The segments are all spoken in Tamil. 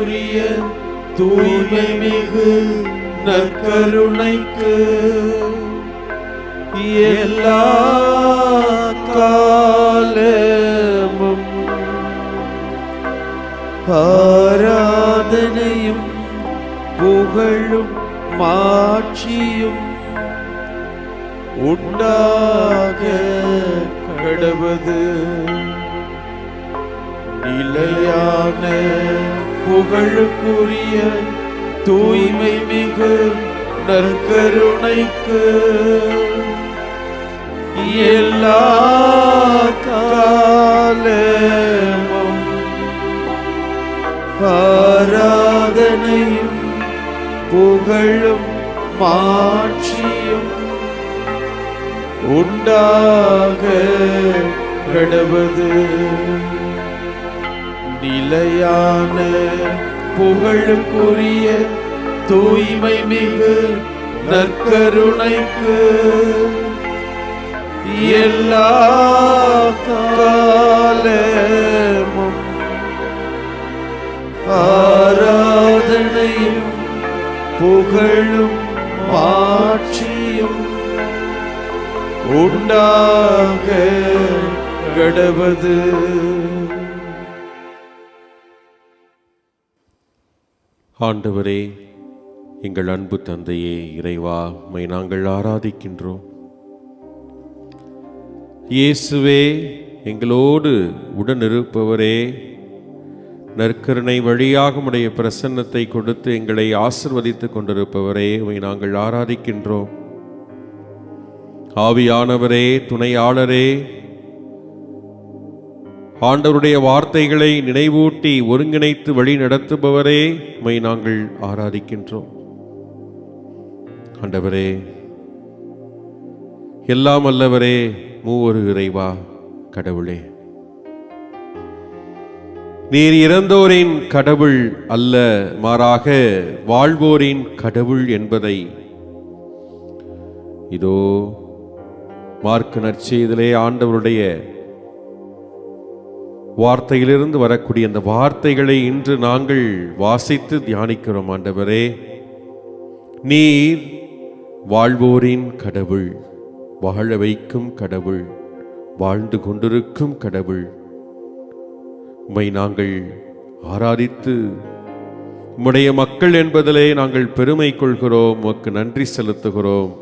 புகழுக்குரிய தூய்மை மிகு நற்கருணைக்கு எல்லா காலமும் ஆராதனையும் புகழும் மாட்சியும் உண்டாக கடவது. நிலையான புகழுக்குரிய தூய்மை மிகு நற்கருணைக்கு எல்லா காலமும் ஆராதனையும் புகழும் மாட்சியும் உண்டாக கடவது. நிலையான புகழுக்குரிய தூய்மை மிகு நற்கருணைக்கு எல்லா காலமும் ஆராதனையும் புகழும் மாட்சியும் உண்டாக கடவது. ஆண்டவரே, எங்கள் அன்பு தந்தையே, இறைவா, உம்மை நாங்கள் ஆராதிக்கின்றோம். இயேசுவே, எங்களோடு உடனிருப்பவரே, நற்கருணை வழியாக உம்முடைய பிரசன்னத்தை கொடுத்து எங்களை ஆசிர்வதித்துக் கொண்டிருப்பவரே, உம்மை நாங்கள் ஆராதிக்கின்றோம். ஆவியானவரே, துணையாளரே, ஆண்டவருடைய வார்த்தைகளை நினைவூட்டி ஒருங்கிணைத்து வழி நடத்துபவரே, உம்மை நாங்கள் ஆராதிக்கின்றோம். ஆண்டவரே, எல்லாம் அல்லவரே, மூவொரு இறைவா, கடவுளே, நீர் இறந்தோரின் கடவுள் அல்ல, மாறாக வாழ்வோரின் கடவுள் என்பதை இதோ மார்க்கு நற்செய்தியிலே ஆண்டவருடைய வார்த்தையிலிருந்து வரக்கூடிய அந்த வார்த்தைகளை இன்று நாங்கள் வாசித்து தியானிக்கிறோம். ஆண்டவரே, நீர் வாழ்வோரின் கடவுள், வாழ வைக்கும் கடவுள், வாழ்ந்து கொண்டிருக்கும் கடவுள். உம்மை நாங்கள் ஆராதித்து உம்முடைய மக்கள் என்பதிலே நாங்கள் பெருமை கொள்கிறோம், உமக்கு நன்றி செலுத்துகிறோம்,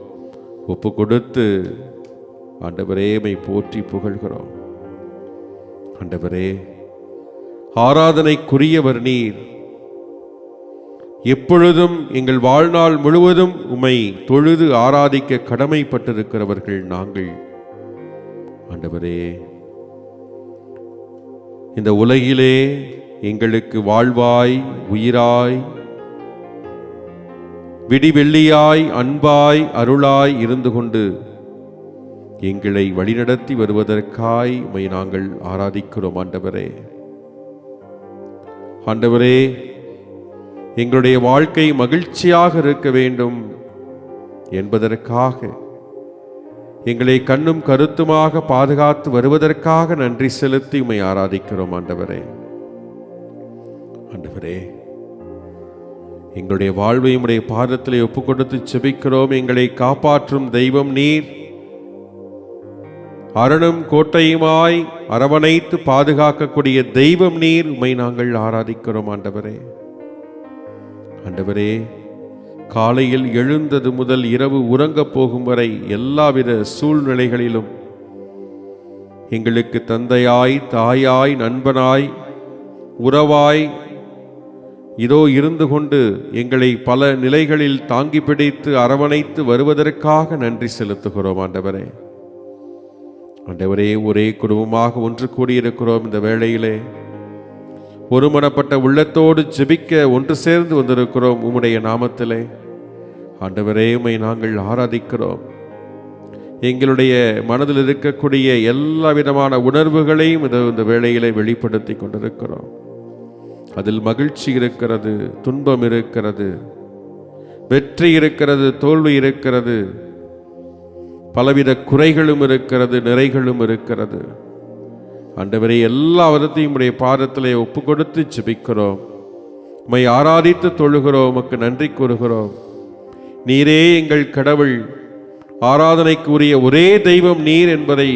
ஒப்பு கொடுத்து ஆண்டவரே உம்மை போற்றி புகழ்கிறோம். ஆண்டவரே, ஆராதனைக்குரியவர் நீர். எப்பொழுதும் எங்கள் வாழ்நாள் முழுவதும் உம்மை தொழுது ஆராதிக்க கடமைப்பட்டிருக்கிறவர்கள் நாங்கள். ஆண்டவரே, இந்த உலகிலே எங்களுக்கு வாழ்வாய், உயிராய், விடிவெள்ளியாய், அன்பாய், அருளாய் இருந்து கொண்டு எங்களை வழிநடத்தி வருவதற்காய் உம்மை நாங்கள் ஆராதிக்கிறோம். ஆண்டவரே, ஆண்டவரே, எங்களுடைய வாழ்க்கை மகிழ்ச்சியாக இருக்க வேண்டும் என்பதற்காக எங்களை கண்ணும் கருத்துமாக பாதுகாத்து வருவதற்காக நன்றி செலுத்தி உம்மை ஆராதிக்கிறோம். ஆண்டவரே, ஆண்டவரே, எங்களுடைய வாழ்வை உம்முடைய பாதத்திலே ஒப்பு கொடுத்து செபிக்கிறோம். எங்களை காப்பாற்றும் தெய்வம் நீர். அரணும் கோட்டையுமாய் அரவணைத்து பாதுகாக்கக்கூடிய தெய்வம் நீர். உம்மை நாங்கள் ஆராதிக்கிறோம். ஆண்டவரே, ஆண்டவரே, காலையில் எழுந்தது முதல் இரவு உறங்கப் போகும் வரை எல்லாவித சூழ்நிலைகளிலும் எங்களுக்கு தந்தையாய், தாயாய், நண்பனாய், உறவாய் இதோ இருந்து கொண்டு எங்களை பல நிலைகளில் தாங்கி பிடித்து அரவணைத்து வருவதற்காக நன்றி செலுத்துகிறோம். ஆண்டவரே, ஆண்டவரே, ஒரே குடும்பமாக ஒன்று கூடியிருக்கிறோம். இந்த வேளையிலே ஒருமனப்பட்ட உள்ளத்தோடு ஜெபிக்க ஒன்று சேர்ந்து வந்திருக்கிறோம் உம்முடைய நாமத்திலே. ஆண்டவரே, உம்மை நாங்கள் ஆராதிக்கிறோம். எங்களுடைய மனதில் இருக்கக்கூடிய எல்லா விதமான உணர்வுகளையும் இந்த வேளையிலே வெளிப்படுத்தி கொண்டிருக்கிறோம். அதில் மகிழ்ச்சி இருக்கிறது, துன்பம் இருக்கிறது, வெற்றி இருக்கிறது, தோல்வி இருக்கிறது, பலவித குறைகளும் இருக்கிறது, நிறைகளும் இருக்கிறது. ஆண்டவரே, எல்லா விதத்தையும் உடைய பாதத்திலே ஒப்பு கொடுத்து ஜெபிக்கிறோம். உம்மை ஆராதித்து தொழுகிறோம், உமக்கு நன்றி கூறுகிறோம். நீரே எங்கள் கடவுள், ஆராதனைக்குரிய ஒரே தெய்வம் நீர் என்பதை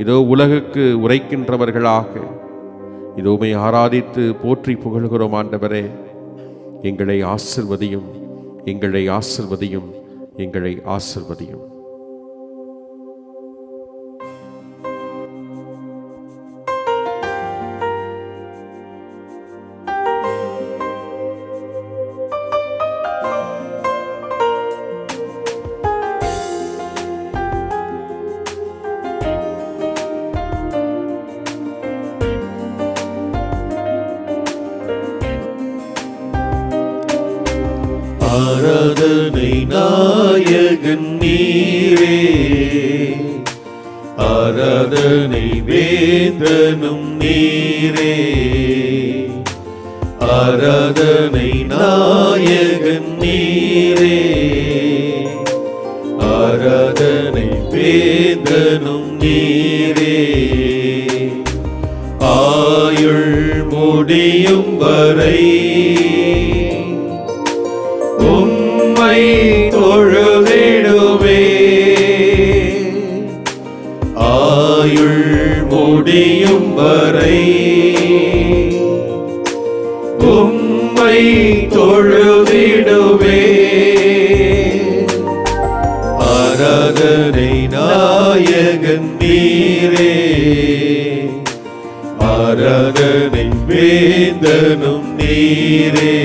இதோ உலகுக்கு உரைக்கின்றவர்களாக இதோ உம்மை ஆராதித்து போற்றி புகழ்கிறோம். ஆண்டவரே, எங்களை ஆசிர்வதியும், எங்களை ஆசிர்வதியும், எங்களை ஆசிர்வதியும். ஆராதனை நாயகன் நீரே, ஆராதனை வேந்தனும் நீரே, ஆராதனை நாயகன் நீரே, ஆராதனை வேந்தனும் நீரே. ஆயுள் முடியும் வரை உம்மை தொழுதிடுவே, ஆயுள் முடியும் வரை உம்மை தொழுதிடுவே. ஆராதனை நாயகன் நீரே, ஆராதனை வேந்தனும் நீரே.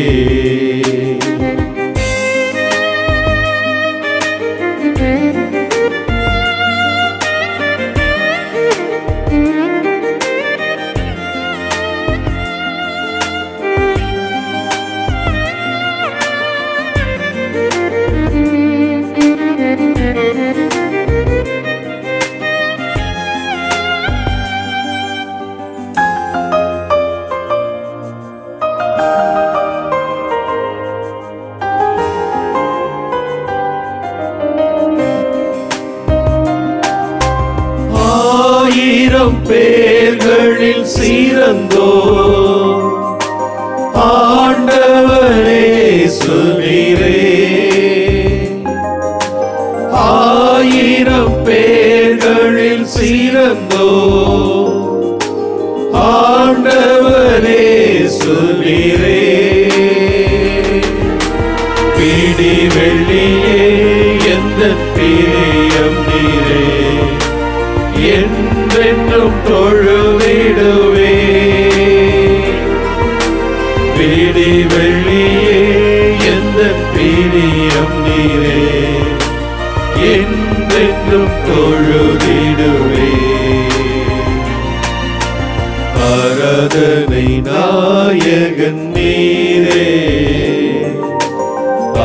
ஆயிரம் பேர்களில் சிறந்தோ ஆண்டவரே சுவீரே, ஆயிரம் பேர்களில் சிறந்தோ ஆண்டவரே சுவீரே. பிடி வெள்ளியே எந்த பிரியம் நீரே, என்றென்றும் தொழுதிடுவே. பிடி வெள்ளியே எந்த பிரியம் நீரே, என்றென்றும் தொழுதிடுவே. ஆராதனை நாயகன் நீரே,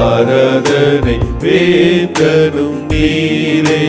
ஆராதனை வேந்தனும் நீரே.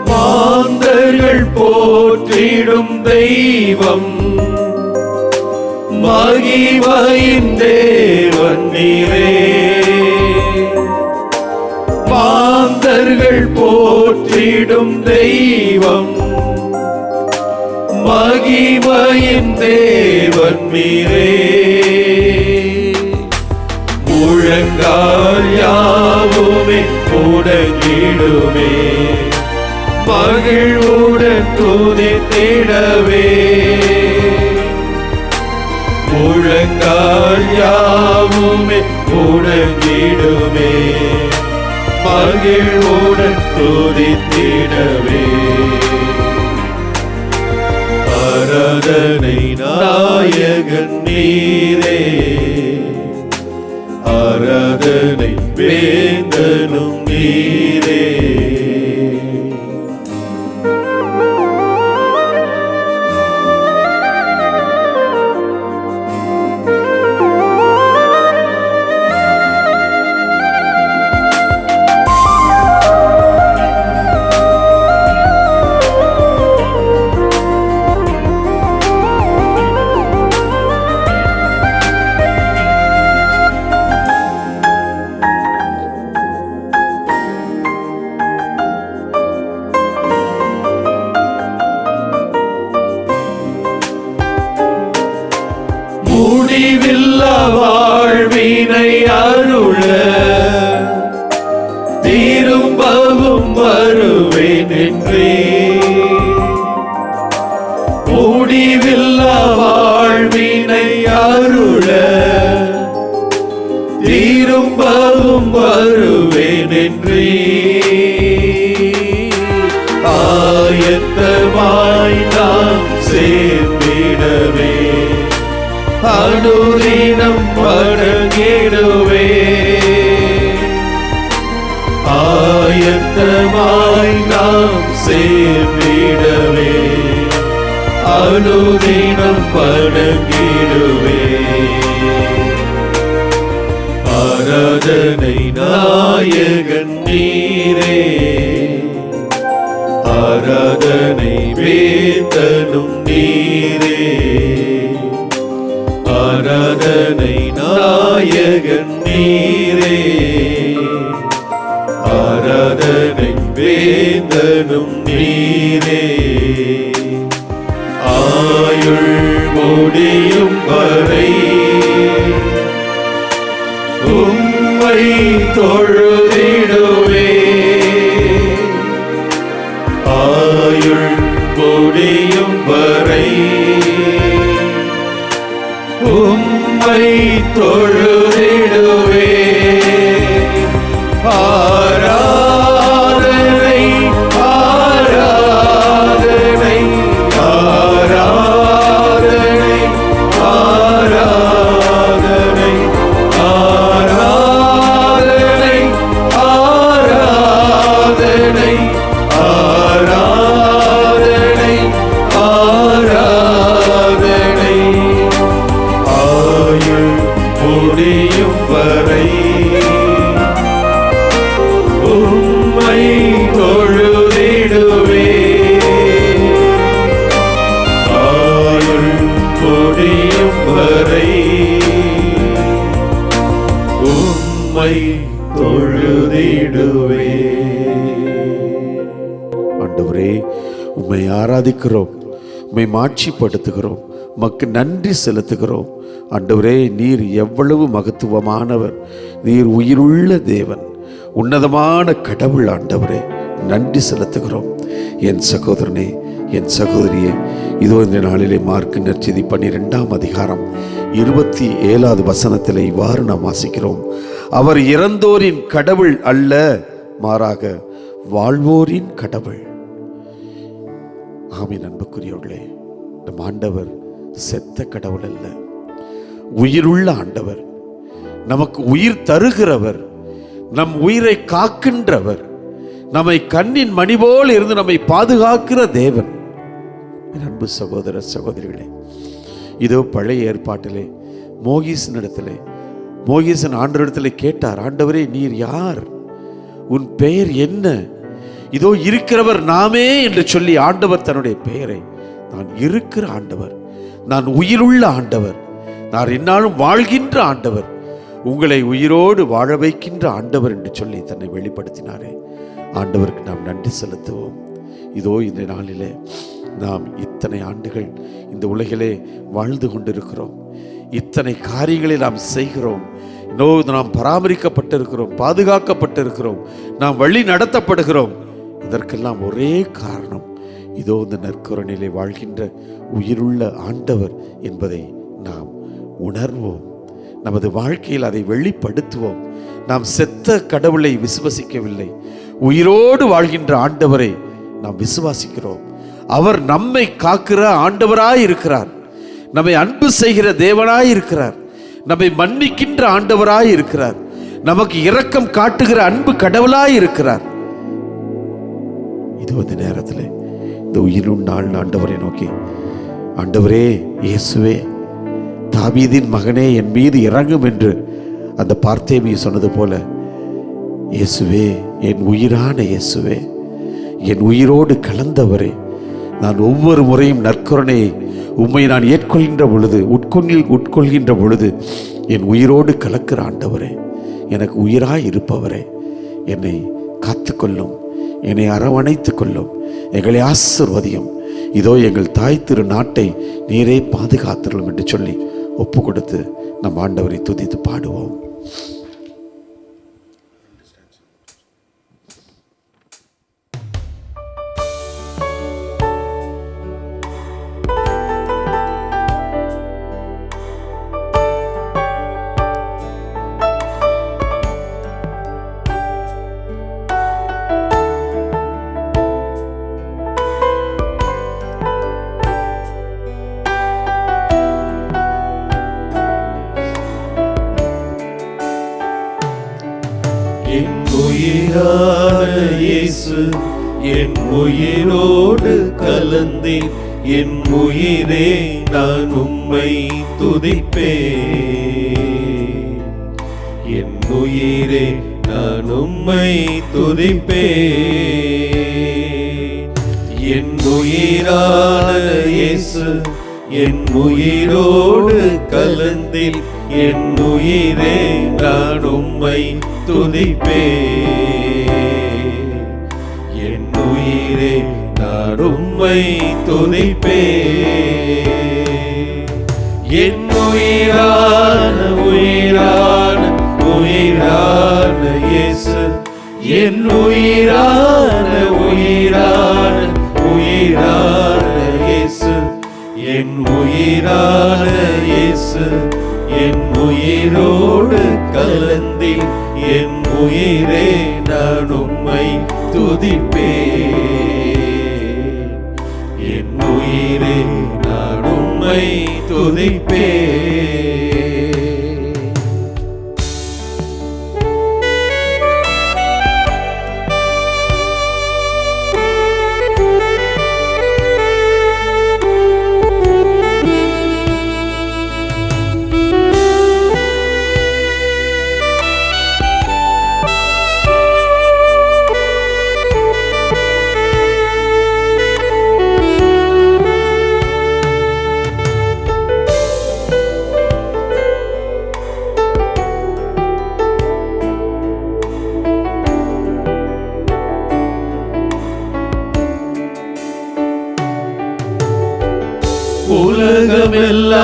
மாந்தர்கள் போற்றிடும் தெய்வம், மகிமையின் தேவன் நீரே. மாந்தர்கள் போற்றிடும் தெய்வம், மகிமையின் தேவன் நீரே. முழங்கால் யாவுமே முடங்கிடுமே, மகிழ்வுடன் துதித்திடவே. முழங்கால் யாவுமே முடங்கிடுமே, மகிழ்வுடன் துதித்திடவே. ஆராதனை நாயகன் நீரே, ஆராதனை வேந்தனும் நீரே. என்றே முடிவில்லா வாழ்வினை அருள திரும்பவும் வருவேன் என்றே ஆயத்தமாய் நாம் சேர்ந்திடவே அனுதினம் வணங்கிடுவே ஆயத்தமாய் நாம் சேர்ந்திடவே அனுதினம் வணங்கிடுவே ஆராதனை நாயகன் நீரே ஆராதனை வேந்தனும் நீரே ஆராதனை நாயகன் நீரே ஆராதனை வேந்தனும் நீரே ஆயுள் முடியும் வரை உம்மை தொழுதிடுவே ஆயுள் முடியும் வரை உம்மை தொழுதிடுவே ஆராதனை ஆராதனை ஆராதனை ஆராதனை ஆராதனை ஆராதனை ஆராதனை ஆராதனை ஆயுள் முடியும் வரை உம்மை தொழுதிடுவே ஆயுள் முடியும் வரை உம்மை தொழுதிடுவே. ஆண்டவரே, உம்மை ஆராதிக்கிறோம், உம்மை மாட்சிப்படுத்துகிறோம், உமக்கு நன்றி செலுத்துகிறோம். ஆண்டவரே, நீர் எவ்வளவு மகத்துவமானவர், நீர் உயிருள்ள தேவன், உன்னதமான கடவுள். ஆண்டவரே, நன்றி செலுத்துகிறோம். என் சகோதரனே, என் சகோதரியே, இதோ இந்த நாளிலே மார்க்கு நற்செய்தி 12ஆம் அதிகாரம் 27வது வசனத்தில் இவ்வாறு நாம் வாசிக்கிறோம். அவர் இறந்தோரின் கடவுள் அல்ல, மாறாக வாழ்வோரின் கடவுள். ஆமீன். அன்புக்குரியவர்களே, நம் ஆண்டவர் செத்த கடவுள் அல்ல, உயிருள்ள ஆண்டவர், நமக்கு உயிர் தருகிறவர், நம் உயிரை காக்கின்றவர், நம்மை கண்ணின் மணி போல் இருந்து நம்மை பாதுகாக்கிற தேவன். அன்பு சகோதர சகோதரிகளே, இதோ பழைய ஏற்பாட்டிலே மோகிசன் ஆண்டவரிடத்திலே கேட்டார், ஆண்டவரே நீர் யார், உன் பெயர் என்ன? இதோ இருக்கிறவர் நாமே என்று சொல்லி ஆண்டவர் தன்னுடைய பெயரை, நான் இருக்கிற ஆண்டவர், நான் உயிருள்ள ஆண்டவர், நான் என்னாலும் வாழ்கின்ற ஆண்டவர், உங்களை உயிரோடு வாழ வைக்கின்ற ஆண்டவர் என்று சொல்லி தன்னை வெளிப்படுத்தினாரே. ஆண்டவருக்கு நாம் நன்றி செலுத்துவோம். இதோ இந்த நாளிலே நாம் இத்தனை ஆண்டுகள் இந்த உலகிலே வாழ்ந்து கொண்டிருக்கிறோம், இத்தனை காரியங்களை நாம் செய்கிறோம், நாம் பராமரிக்கப்பட்டிருக்கிறோம், பாதுகாக்கப்பட்டிருக்கிறோம், நாம் வழி நடத்தப்படுகிறோம். இதற்கெல்லாம் ஒரே காரணம், இதோ இந்த நற்கருணையிலே வாழ்கின்ற உயிருள்ள ஆண்டவர் என்பதை நாம் உணர்வோம். நமது வாழ்க்கையில் அதை வெளிப்படுத்துவோம். நாம் செத்த கடவுளை விசுவாசிக்கவில்லை, உயிரோடு வாழ்கின்ற ஆண்டவரை நாம் விசுவாசிக்கிறோம். அவர் நம்மை காக்கிற ஆண்டவராய் இருக்கிறார், நம்மை அன்பு செய்கிற தேவனாய் இருக்கிறார், நம்மை மன்னிக்கின்ற ஆண்டவராய் இருக்கிறார், நமக்கு இரக்கம் காட்டுகிற அன்பு கடவுளாய் இருக்கிறார். இது இந்த நேரத்தில் இந்த உயிருள்ள ஆண்டவரை நோக்கி, ஆண்டவரே இயேசுவே, தாவீதின் மகனே என் மீது இறங்கும் என்று அந்த பார்த்தேமியை சொன்னது போல, இயேசுவே, என் உயிரான இயேசுவே, என் உயிரோடு கலந்தவரே, நான் ஒவ்வொரு முறையும் நற்கருணையை உம்மை நான் ஏற்கொள்கின்ற பொழுது உட்கொள்கின்ற பொழுது என் உயிரோடு கலக்கிற ஆண்டவரே, எனக்கு உயிராய் இருப்பவரே, என்னை காத்துக்கொள்ளும், என்னை அரவணைத்து கொள்ளும், எங்களை ஆசீர்வதியும். இதோ எங்கள் தாய் திரு நாட்டை நீரே பாதுகாத்துள்ளும் என்று சொல்லி ஒப்பு கொடுத்து நம் ஆண்டவரை துதித்து பாடுவோம். என் உயிரான இயேசு என் உயிரோடு கலந்தேன். என் உயிரே நான் உம்மை துதிப்பேன். என் உயிரே நான் உம்மை துதிப்பேன். என் உயிரான இயேசு என் உயிரோடு கலந்தேன். என் உயிரே நான் உம்மை துதிப்பேன். என் உயிரே நான் உம்மை துதிப்பேன். என் உயிரான உயிரான உயிரான இயேசு என் உயிரான உயிரான உயிரான இயேசு என் உயிரான இயேசு என் உயிரோடு கலந்தேன். என் உயிரே நான் உம்மை துதிப்பேன். என் உயிரே நான் உம்மை துதிப்பேன்.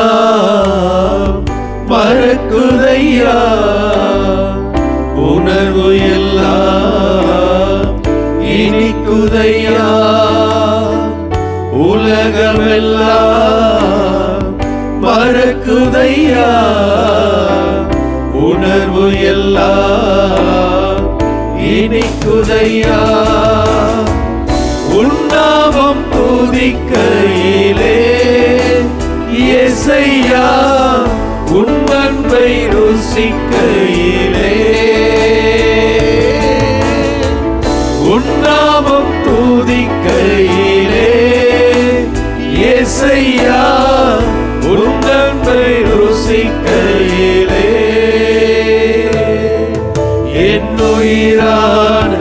உலகமெல்லாம் மறக்குதையா, உணர்வு எல்லாம் இனிக்குதையா. உலகமெல்லாம் மறக்குதையா, உணர்வு எல்லாம் இனிக்குதையா. உன்னாமம் துதிக்கையிலே இயேசையா, உன் அன்பை ருசிக்கையிலே. உன்னாமம் துதிக்கையிலே இயேசையா, உன் அன்பை ருசிக்கையிலே. என் உயிரான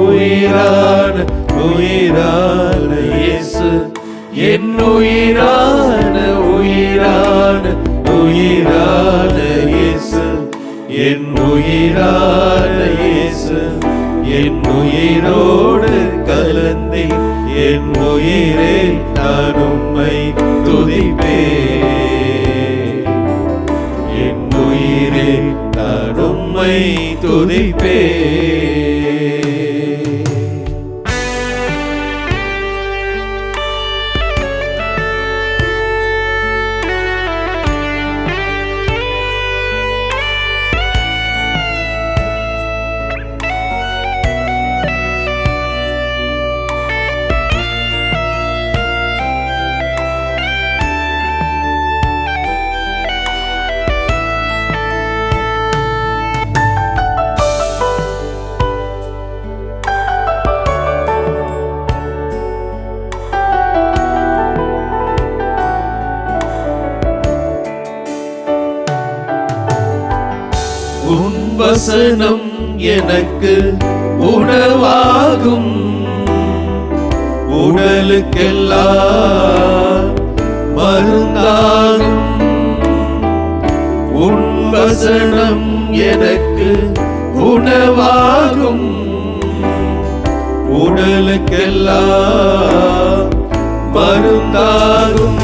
உயிரான உயிரான இயேசு என் உயிரான உயிரான உயிரான இயேசு என் உயிரான இயேசு என் உயிரோடு கலந்தேன். என் உயிரே நான் உம்மை துதிப்பேன். என் உயிரே நான் உம்மை துதிப்பேன். உன் வசனம் எனக்கு உணவாகும், உடலுக்கெல்லாம் மருந்தாகும். உன் வசனம் எனக்கு உணவாகும், உடலுக்கெல்லாம் மருந்தாகும்.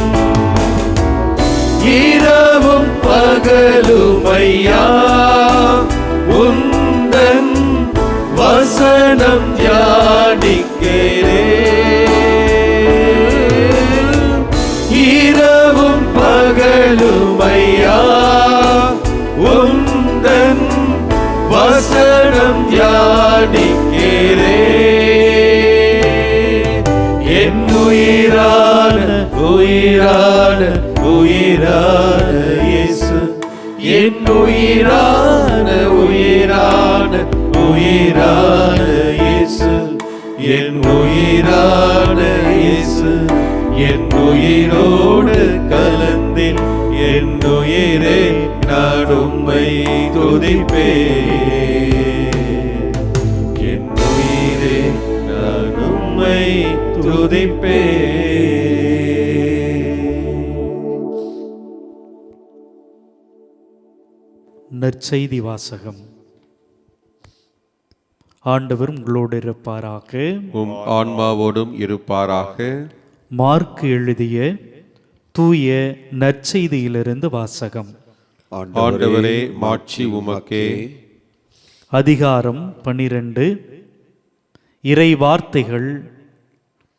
இரவும் பகலுமையா உந்தன் வசனம் தியானிக்கிறேன். இரவும் பகலுமையா உந்தன் வசனம் தியானிக்கிறேன். என் உயிரான உயிரான உயிரான இயேசு என் உயிரான உயிரான உயிரான இயேசு, என் உயிரான இயேசு, என் உயிரோடு கலந்தேன். என் உயிரே நான் உம்மை துதிப்பேன். என் உயிரே நான் உம்மை துதிப்பேன். நற்செய்தி வாசகம். ஆண்டவர் உங்களோடு இருப்பாராக. உம் ஆன்மாவோடும் இருப்பாராக. மார்க் எழுதிய தூய நற்செய்தியிலிருந்து வாசகம். ஆண்டவரே, மாட்சி உமக்கே. அதிகாரம் 12. இறை வார்த்தைகள்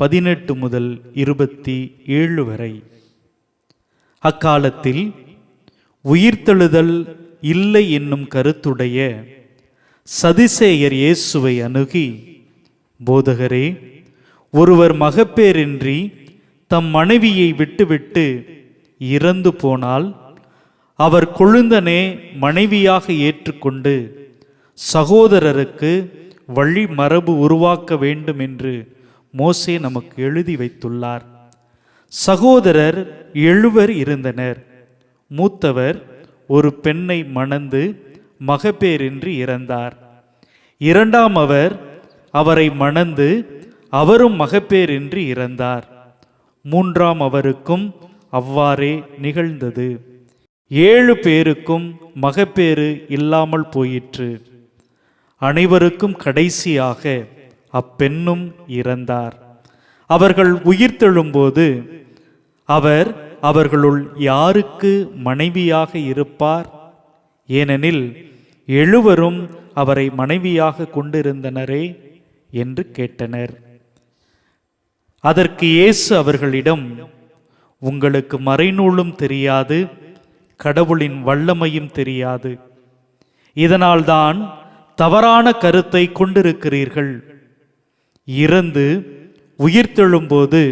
18 முதல் 27 வரை. அக்காலத்தில் உயிர்த்தெழுதல் இல்லை என்னும் கருத்துடைய சதிசேயர் இயேசுவை அணுகி, போதகரே, ஒருவர் மகப்பேரின்றி தம் மனைவியை விட்டுவிட்டு இறந்து போனால் அவர் கொழுந்தனே மனைவியாக ஏற்றுக்கொண்டு சகோதரருக்கு வழி மரபு உருவாக்க வேண்டும் என்று மோசே நமக்கு எழுதி வைத்துள்ளார். சகோதரர் 7 இருந்தனர். மூத்தவர் ஒரு பெண்ணை மணந்து மகப்பேரின்றி இறந்தார். இரண்டாம் அவரை மணந்து அவரும் மகப்பேரின்றி இறந்தார். மூன்றாம் அவருக்கும் அவ்வாறே நிகழ்ந்தது. 7 பேருக்கும் மகப்பேறு இல்லாமல் போயிற்று. அனைவருக்கும் கடைசியாக அப்பெண்ணும் இறந்தார். அவர்கள் உயிர்த்தெழும்போது அவர் அவர்களுள் யாருக்கு மனைவியாக இருப்பார்? ஏனெனில் 7 அவரை மனைவியாக கொண்டிருந்தனரே என்று கேட்டனர். அதற்கு இயேசு அவர்களிடம், உங்களுக்கு மறைநூலும் தெரியாது, கடவுளின் வல்லமையும் தெரியாது. இதனால்தான் தவறான கருத்தை கொண்டிருக்கிறீர்கள். இறந்து உயிர்த்தெழும்போது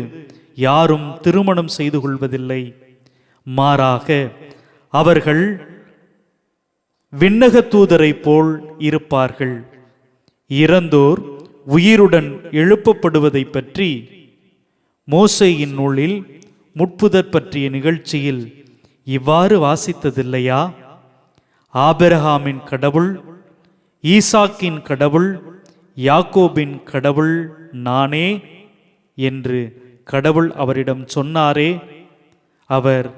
யாரும் திருமணம் செய்து கொள்வதில்லை. மாறாக அவர்கள் விண்ணக தூதரை போல் இருப்பார்கள். இறந்தோர் உயிருடன் எழுப்பப்படுவதை பற்றி மோசேயின் நூலில் முட்புதர் பற்றிய நிகழ்ச்சியில் இவ்வாறு வாசித்ததில்லையா? ஆபிரகாமின் கடவுள், ஈசாக்கின் கடவுள், யாக்கோபின் கடவுள் நானே என்று கடவுள் அவரிடம் சொன்னாரே. அவர்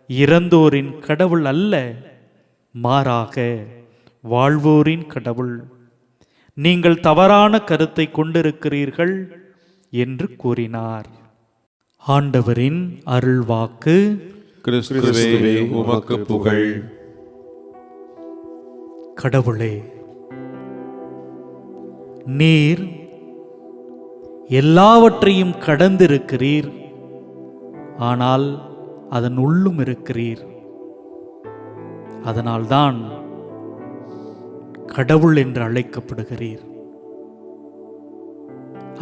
இறந்தோரின் கடவுள் அல்ல, மாறாக வாழ்வோரின் கடவுள். நீங்கள் தவறான கருத்தை கொண்டிருக்கிறீர்கள் என்று கூறினார். ஆண்டவரின் அருள்வாக்கு. கிறிஸ்துவே, உமக்கு புகழ். கடவுளே, நீர் எல்லாவற்றையும் கடந்திருக்கிறீர், ஆனால் அதன் உள்ளும் இருக்கிறீர். அதனால்தான் கடவுள் என்று அழைக்கப்படுகிறீர்.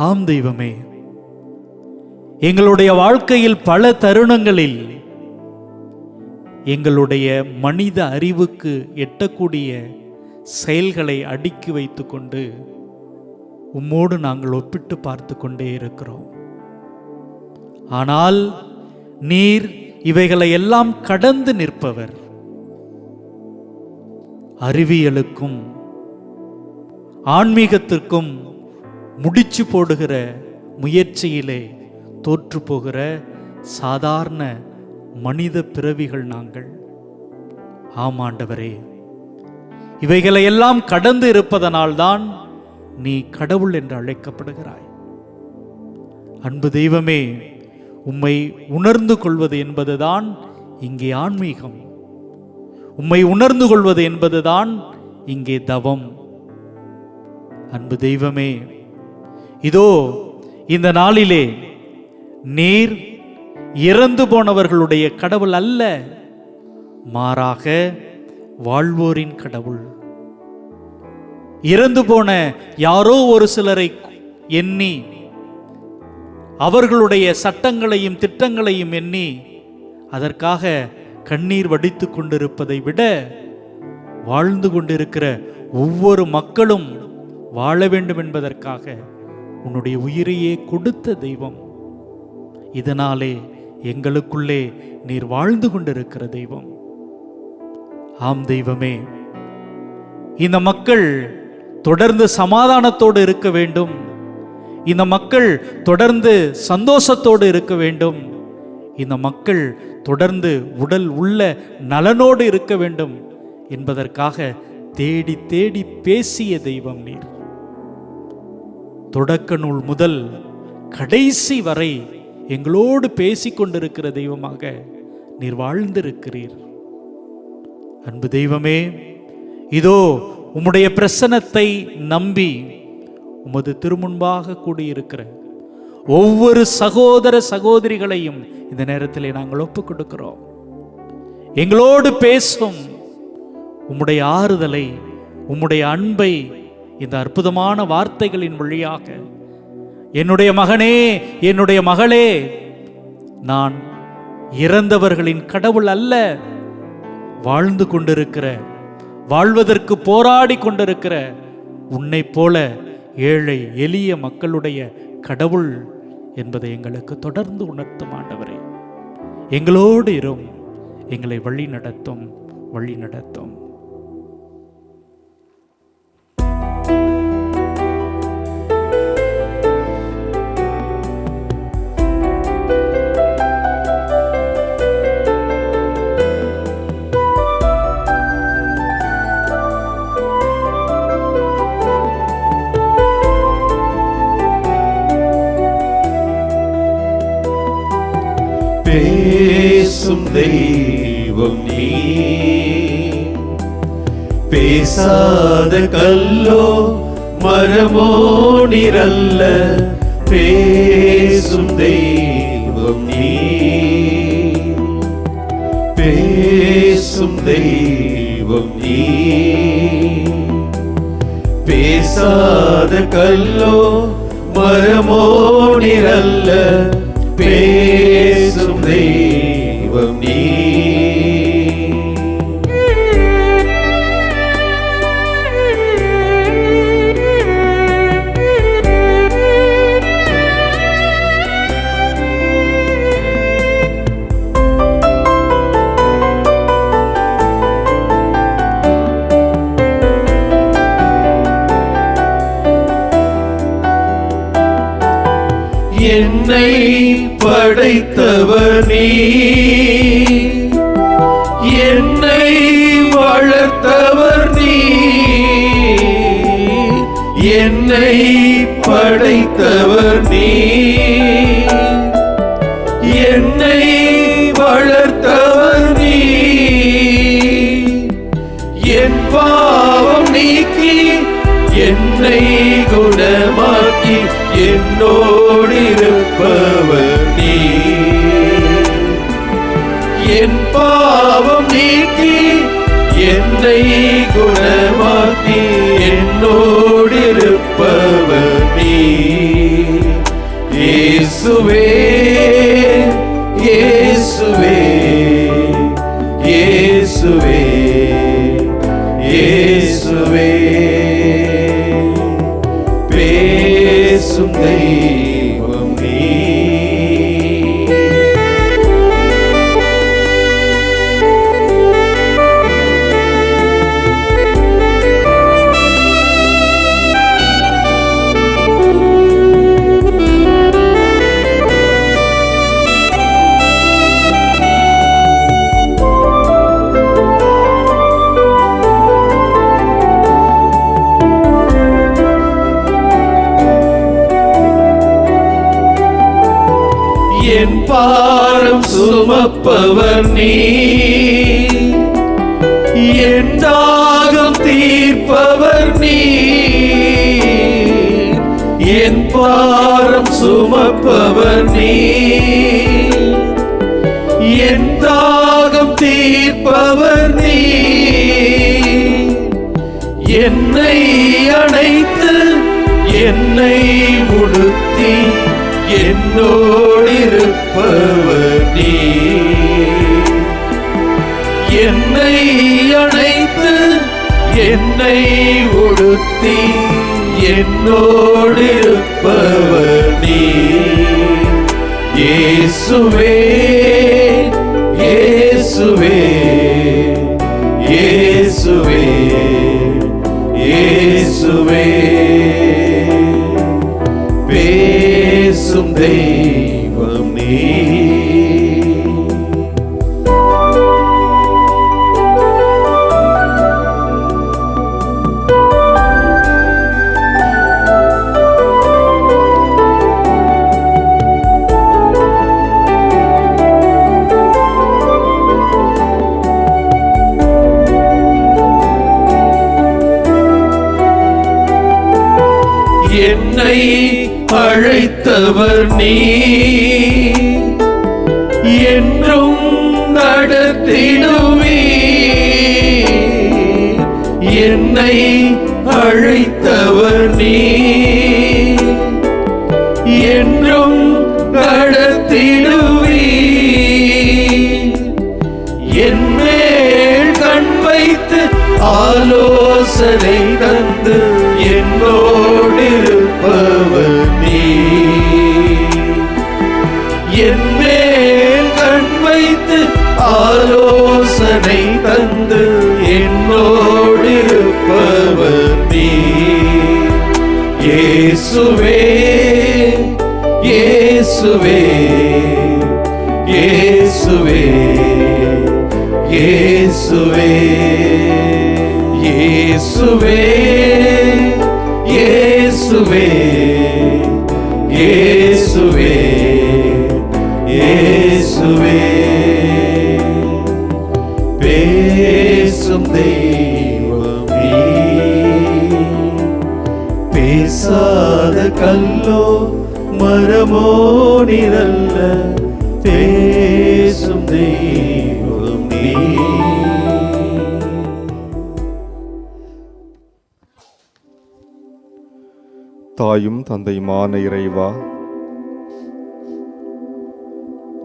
ஆம் தெய்வமே, எங்களுடைய வாழ்க்கையில் பல தருணங்களில் எங்களுடைய மனித அறிவுக்கு எட்டக்கூடிய செயல்களை அடுக்கி வைத்துக்கொண்டு உம்மோடு நாங்கள் ஒப்பிட்டு பார்த்து கொண்டே இருக்கிறோம். ஆனால் நீர் இவைகளை எல்லாம் கடந்து நிற்பவர். அறிவியலுக்கும் ஆன்மீகத்திற்கும் முடிச்சு போடுகிற முயற்சியிலே தோற்று போகிற சாதாரண மனித பிறவிகள் நாங்கள். ஆமாண்டவரே, இவைகளை எல்லாம் கடந்து இருப்பதனால்தான் நீ கடவுள் என்று அழைக்கப்படுகிறாய். அன்பு தெய்வமே, உம்மை உணர்ந்து கொள்வது என்பதுதான் இங்கே ஆன்மீகம். உம்மை உணர்ந்து கொள்வது என்பதுதான் இங்கே தவம். அன்பு தெய்வமே, இதோ இந்த நாளிலே நீர் இறந்து போனவர்களுடைய கடவுள் அல்ல, மாறாக வாழ்வோரின் கடவுள். இறந்து போன யாரோ ஒரு சிலரை எண்ணி, அவர்களுடைய சட்டங்களையும் திட்டங்களையும் எண்ணி அதற்காக கண்ணீர் வடித்துக் கொண்டிருப்பதை விட, வாழ்ந்து கொண்டிருக்கிற ஒவ்வொரு மக்களும் வாழ வேண்டும் என்பதற்காக உன்னுடைய உயிரையே கொடுத்த தெய்வம். இதனாலே எங்களுக்குள்ளே நீர் வாழ்ந்து கொண்டிருக்கிற தெய்வம். ஆம் தெய்வமே, இந்த மக்கள் தொடர்ந்து சமாதானத்தோடு இருக்க வேண்டும். இந்த மக்கள் தொடர்ந்து சந்தோஷத்தோடு இருக்க வேண்டும். இந்த மக்கள் தொடர்ந்து உடல் உள்ள நலனோடு இருக்க வேண்டும் என்பதற்காக தேடி தேடி பேசிய தெய்வம் நீர். தொடக்க நூல் முதல் கடைசி வரை எங்களோடு பேசிக்கொண்டிருக்கிற தெய்வமாக நீர் வாழ்ந்திருக்கிறீர். அன்பு தெய்வமே, இதோ உம்முடைய பிரசன்னத்தை நம்பி உமது திருமுன்பாக கூடியிருக்கிற ஒவ்வொரு சகோதர சகோதரிகளையும் இந்த நேரத்தில் நாங்கள் ஒப்புக் கொடுக்கிறோம். எங்களோடு பேசும் உம்முடைய ஆறுதலை, உம்முடைய அன்பை இந்த அற்புதமான வார்த்தைகளின் வழியாக, என்னுடைய மகனே, என்னுடைய மகளே, நான் இறந்தவர்களின் கடவுள் அல்ல, வாழ்ந்து கொண்டிருக்கிற, வாழ்வதற்கு போராடி கொண்டிருக்கிற உன்னை போல ஏழை எளிய மக்களுடைய கடவுள் என்பதை எங்களுக்கு தொடர்ந்து உணர்த்தும் ஆண்டவரே. எங்களோடு இரும், எங்களை வழி நடத்தும், வழி நடத்தும். பேசும் தெய்வம் நீ, பேசாத கல்லோ மரமோ நிரல்ல. பேசும் தெய்வம் நீ, பேசும் தெய்வம் நீ, பேசாத கல்லோ மரமோ நிரல்ல. பேசும் தெய்வம் நீ. என்னை படைத்தவர் நீ, என்னை வளர்த்தவர் நீ, என்னை படைத்தவர் நீ, என்னை வளர்த்தவர் நீ. என் பாவம் நீக்கி என்னை குணமாக்கி என்னோடு இருப்பவர் நீ. என் பாவம் நீக்கி என்னை குணமாக்கி என்னோடு இருப்பவர் நீ. இயேசுவே, இயேசுவே, இயேசுவே, இயேசுவே. பேசும் தெய்வம் நீ. என் பாரம் சுமப்பவர் நீ, என் தாகம் தீர்ப்பவர் நீ. என் பாரம் சுமப்பவர் நீ, என் தாகம் தீர்ப்பவர் நீ. என்னை அணைத்து என்னை உடுத்தி என்னோடு இருப்பவர் நீ. என்னை அணைத்து என்னை உடுத்தி என்னோடிருப்பவர் நீர். இயேசுவே இயேசுவே இயேசுவே இயேசுவே, பேசும் தெய்வம் நீர். என்னை அழைத்தவர் நீர், என்றும் நடத்திடுவீர். என்னை அழைத்தவர் நீர், என்றும் நடத்திடுவீர். என்மேல் கண் வைத்து ஆலோசனை தந்து என்னோடிருப்பவர் நீர். என்மேல் கண் வைத்து ஆலோசனை தந்து என்னோடிருப்பவர் நீர். இயேசுவே இயேசுவே இயேசுவே இயேசுவே இயேசுவே இயேசுவே இயேசுவே இயேசுவே, பேசும் தெய்வம் நீர். பேசாத கல்லோ மரமோ நிரல்ல, பேசும் தெய்வம் நீர். தாயும் தந்தையுமான இறைவா,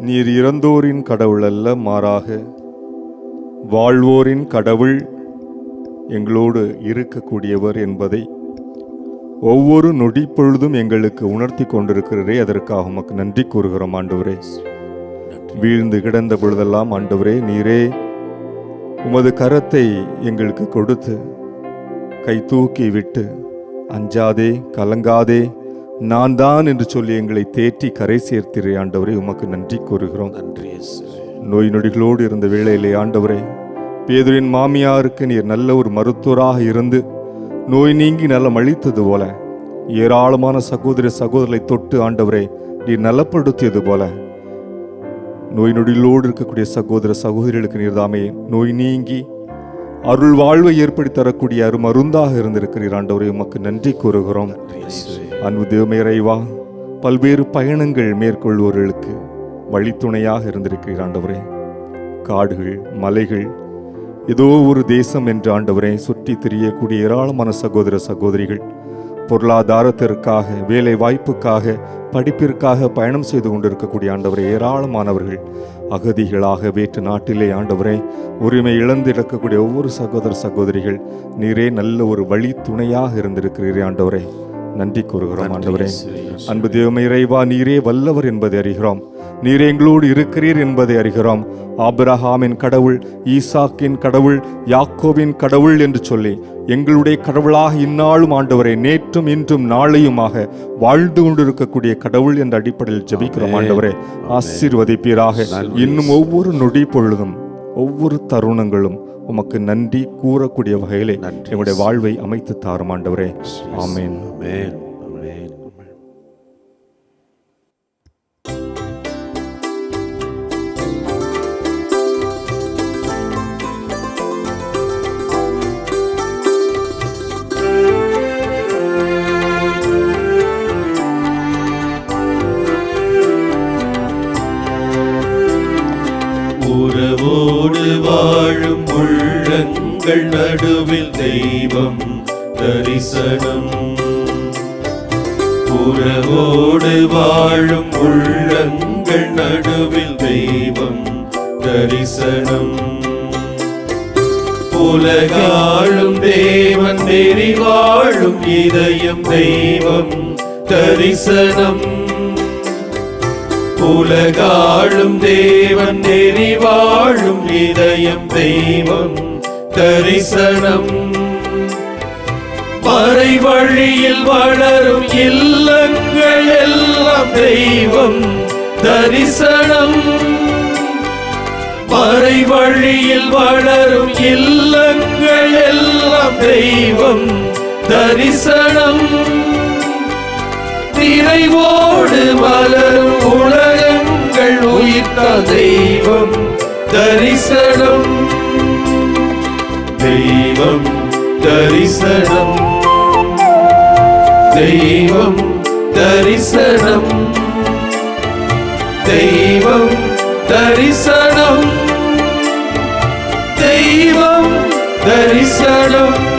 நீர் இறந்தோரின் கடவுள் அல்ல, மாறாக வாழ்வோரின் கடவுள், எங்களோடு இருக்கக்கூடியவர் என்பதை ஒவ்வொரு நொடி பொழுதும் எங்களுக்கு உணர்த்தி கொண்டிருக்கிறதே, அதற்காக உமக்கு நன்றி கூறுகிறோம் ஆண்டவரே. வீழ்ந்து கிடந்த பொழுதெல்லாம் ஆண்டவரே, நீரே உமது கரத்தை எங்களுக்கு கொடுத்து கை தூக்கி விட்டு, அஞ்சாதே கலங்காதே நான் தான் என்று சொல்லி எங்களை தேற்றி கரை சேர்த்திரே ஆண்டவரே, உமக்கு நன்றி கூறுகிறோம். நன்றி. நோய் நொடிகளோடு இருந்த வேளையிலே ஆண்டவரே, பேதுருவின் மாமியாருக்கு நீர் நல்ல ஒரு மருத்துவராக இருந்து நோய் நீங்கி நலம் அளித்தது போல, ஏராளமான சகோதர சகோதரரை தொட்டு ஆண்டவரே நீர் நலப்படுத்தியது போல, நோய் நொடிகளோடு இருக்கக்கூடிய சகோதர சகோதரிகளுக்கு நீர்தாமே நோய் நீங்கி அருள் வாழ்வை ஏற்படுத்தி தரக்கூடிய அருமருந்தாக இருந்திருக்கிறீர் ஆண்டவரே, உமக்கு நன்றி கூறுகிறோம். அன்பு தேவமே இறைவா, பல்வேறு பயணங்கள் மேற்கொள்வோர்களுக்கு வழித்துணையாக இருந்திருக்கிறீர் ஆண்டவரே. காடுகள் மலைகள் ஏதோ ஒரு தேசம் என்று ஆண்டவரே சுற்றி திரியக்கூடிய ஏராளமான சகோதர சகோதரிகள் பொருளாதாரத்திற்காக, வேலை வாய்ப்புக்காக, படிப்பிற்காக பயணம் செய்து கொண்டிருக்கக்கூடிய ஆண்டவரே, ஏராளமானவர்கள் அகதிகளாக வேற்று நாட்டிலே ஆண்டவரே உரிமை இழந்து இருக்கக்கூடிய ஒவ்வொரு சகோதர சகோதரிகள் நீரே நல்ல ஒரு வழி துணையாக இருந்திருக்கிறீரே ஆண்டவரே, நன்றி கூறுகிறோம் ஆண்டவரே. அன்பு தேவமே இறைவா, நீரே வல்லவர் என்பதை அறிகிறோம், நீரே எங்களோடு இருக்கிறீர் என்பதை அறிகிறோம். ஆபிரகாமின் கடவுள், ஈசாக்கின் கடவுள், யாக்கோபின் கடவுள் என்று சொல்லி எங்களுடைய கடவுளாக இந்நாளும் ஆண்டவரே நேற்றும் இன்றும் நாளையுமாக வாழ்ந்து கொண்டிருக்கக்கூடிய கடவுள் என்ற அடிப்படையில் ஜெபிக்கிறோம் ஆண்டவரே. ஆசீர்வதிப்பீராக. இன்னும் ஒவ்வொரு நொடி பொழுதும் ஒவ்வொரு தருணங்களும் உமக்கு நன்றி கூறக்கூடிய வகையிலே எங்களுடைய வாழ்வை அமைத்து தாரும் ஆண்டவரே. ஆமென். ஆமென். உறவோடு வாழும் உள்ளங்கள் நடுவில் தெய்வம் தரிசனம். உறவோடு வாழும் உள்ளங்கள் நடுவில் தெய்வம் தரிசனம். உலகாளும் தேவன் நெறி வாழும் இதயம் தெய்வம் தரிசனம். உலகாளும் தேவன் நெறி வாழும் இதயம் தெய்வம் தரிசனம். மறை வழியில் வளரும் இல்லங்கள் எல்லாம் தெய்வம் தரிசனம். மறை வழியில் வளரும் இல்லங்கள் எல்லாம் தெய்வம் தரிசனம். நிறைவோடு மலரும் உலகங்கள் உயிர்த்த தெய்வம் தரிசனம். தெய்வம் தரிசனம். தெய்வம் தரிசனம். தெய்வம் தரிசனம். தெய்வம் தரிசனம்.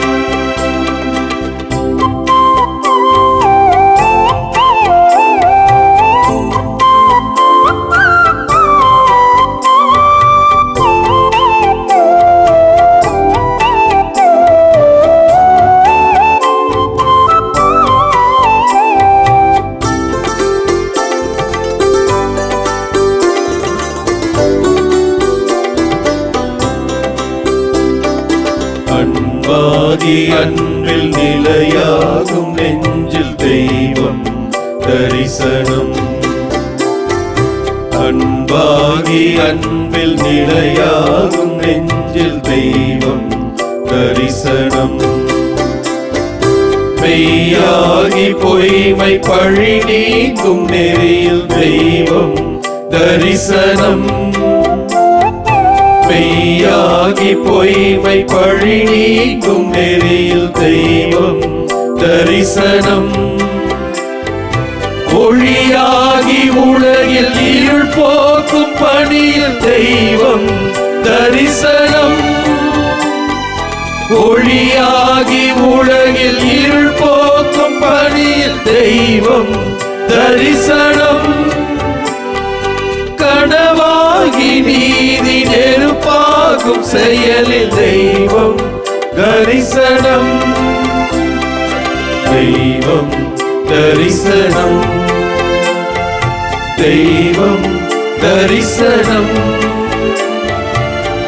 அன்பாகி அன்பில் நிலையாகும் நெஞ்சில் தெய்வம் தரிசனம். அன்பாகி அன்பில் நிலையாகும் நெஞ்சில் தெய்வம் தரிசனம். மெய்யாகி பொய்மை பழி நீக்கும் நெறியில் தெய்வம் தரிசனம். மெய்யாகி பொய்மை பழி நீக்கும் நெறியில் தெய்வம் தரிசனம். ஒளியாகி உலகில் இருள் போக்கும் பணியில் தெய்வம் தரிசனம். ஒளியாகி உலகில் இருள் போக்கும் பணியில் தெய்வம் தரிசனம். கனவாகி நீதி நெருப்பாகும் செயலில் தெய்வம் தரிசனம். தெய்வம் தரிசனம். தெய்வம் தரிசனம்.